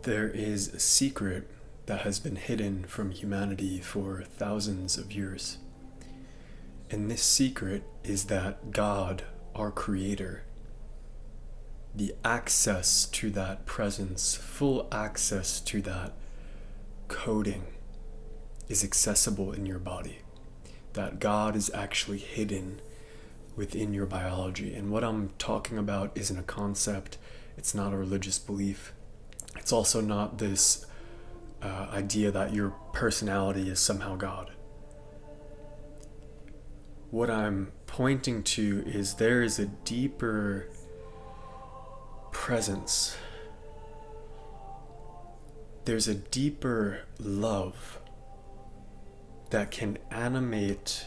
There is a secret that has been hidden from humanity for thousands of years. And this secret is that God, our Creator, the access to that presence, full access to that coding, is accessible in your body. That God is actually hidden within your biology. And what I'm talking about isn't a concept, it's not a religious belief. It's also not this idea that your personality is somehow God. What I'm pointing to is there is a deeper presence. There's a deeper love that can animate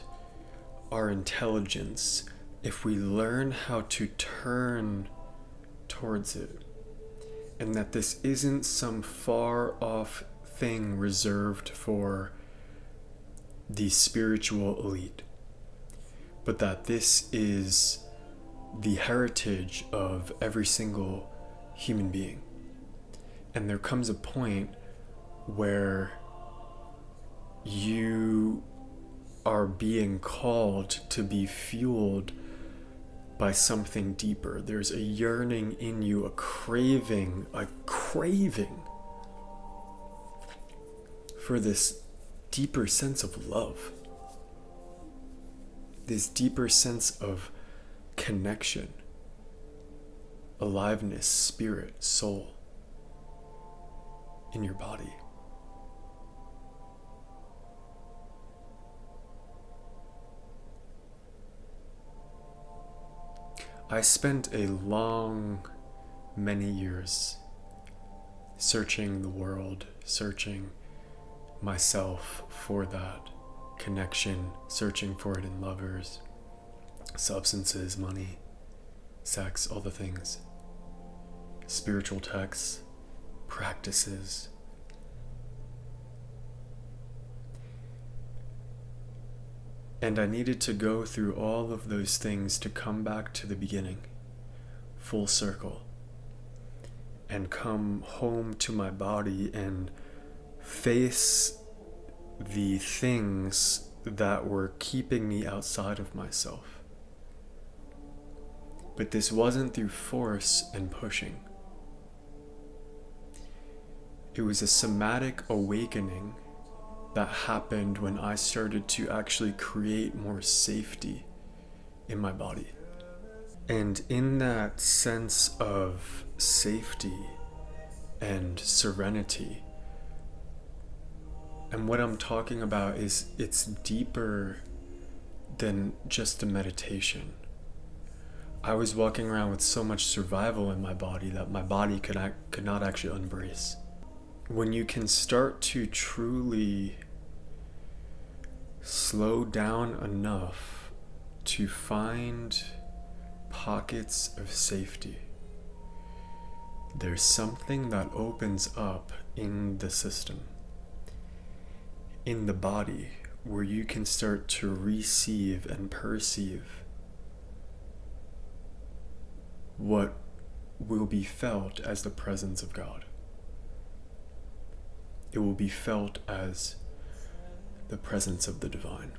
our intelligence if we learn how to turn towards it. And that this isn't some far off thing reserved for the spiritual elite, but that this is the heritage of every single human being. And there comes a point where you are being called to be fueled by something deeper. There's a yearning in you, a craving for this deeper sense of love, this deeper sense of connection, aliveness, spirit, soul in your body. I spent many years searching the world, searching myself for that connection, searching for it in lovers, substances, money, sex, all the things, spiritual texts, practices. And I needed to go through all of those things to come back to the beginning, full circle, and come home to my body and face the things that were keeping me outside of myself. But this wasn't through force and pushing. It was a somatic awakening that happened when I started to actually create more safety in my body. And in that sense of safety and serenity, and what I'm talking about is it's deeper than just a meditation. I was walking around with so much survival in my body that my body could not actually embrace. When you can start to truly slow down enough to find pockets of safety, there's something that opens up in the system, in the body, where you can start to receive and perceive what will be felt as the presence of God. It will be felt as the presence of the divine.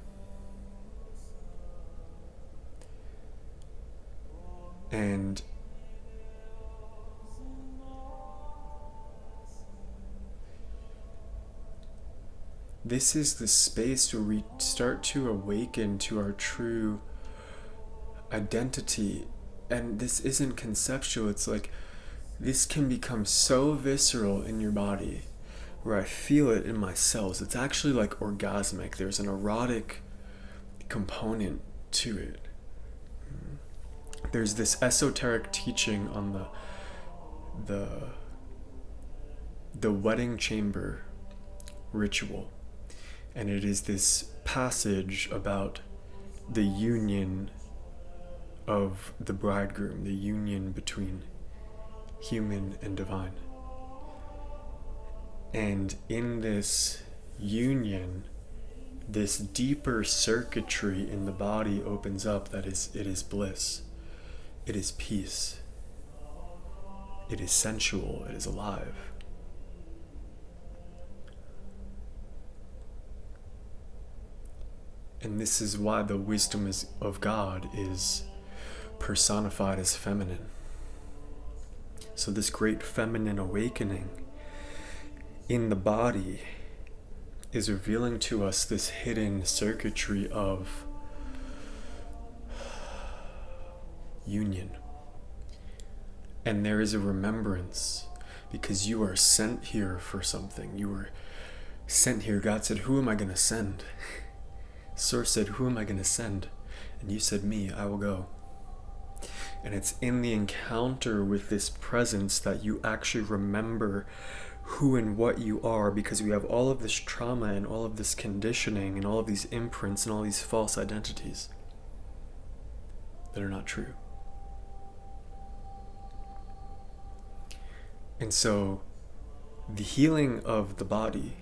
And this is the space where we start to awaken to our true identity. And this isn't conceptual. It's like this can become so visceral in your body where I feel it in my cells. It's actually like orgasmic. There's an erotic component to it. There's this esoteric teaching on the wedding chamber ritual. And it is this passage about the union of the bridegroom, the union between human and divine. And in this union, this deeper circuitry in the body opens up that it is bliss, it is peace, it is sensual, it is alive. And this is why the wisdom of God is personified as feminine. So this great feminine awakening in the body is revealing to us this hidden circuitry of union. And there is a remembrance, because you are sent here for something. You were sent here. God said, who am I going to send? Source said, who am I going to send? And you said, me, I will go. And it's in the encounter with this presence that you actually remember who and what you are, because we have all of this trauma and all of this conditioning and all of these imprints and all these false identities that are not true. And so the healing of the body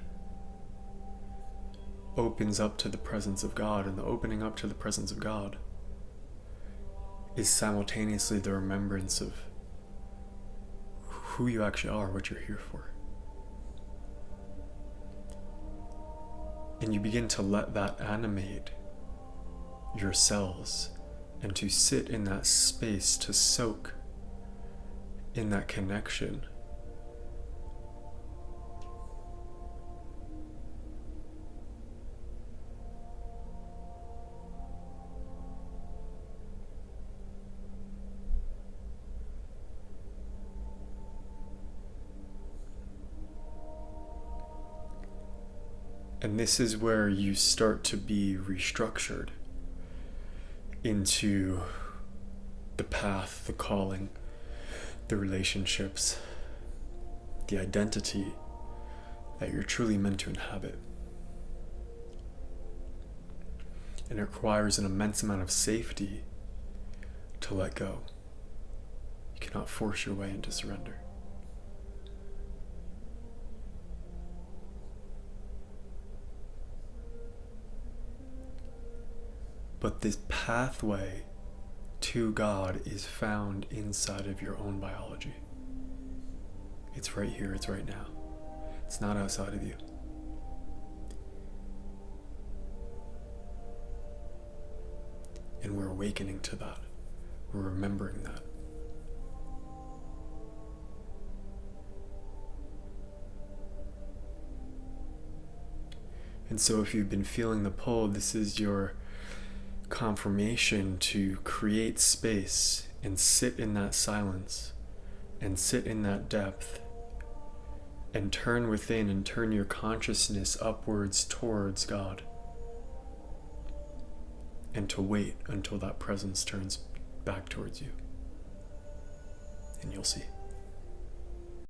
opens up to the presence of God, and the opening up to the presence of God is simultaneously the remembrance of who you actually are, what you're here for. And you begin to let that animate your cells, and to sit in that space, to soak in that connection. And this is where you start to be restructured into the path, the calling, the relationships, the identity that you're truly meant to inhabit. And it requires an immense amount of safety to let go. You cannot force your way into surrender. But this pathway to God is found inside of your own biology. It's right here, it's right now. It's not outside of you. And we're awakening to that. We're remembering that. And so if you've been feeling the pull, this is your confirmation to create space and sit in that silence and sit in that depth and turn within and turn your consciousness upwards towards God, and to wait until that presence turns back towards you, and you'll see.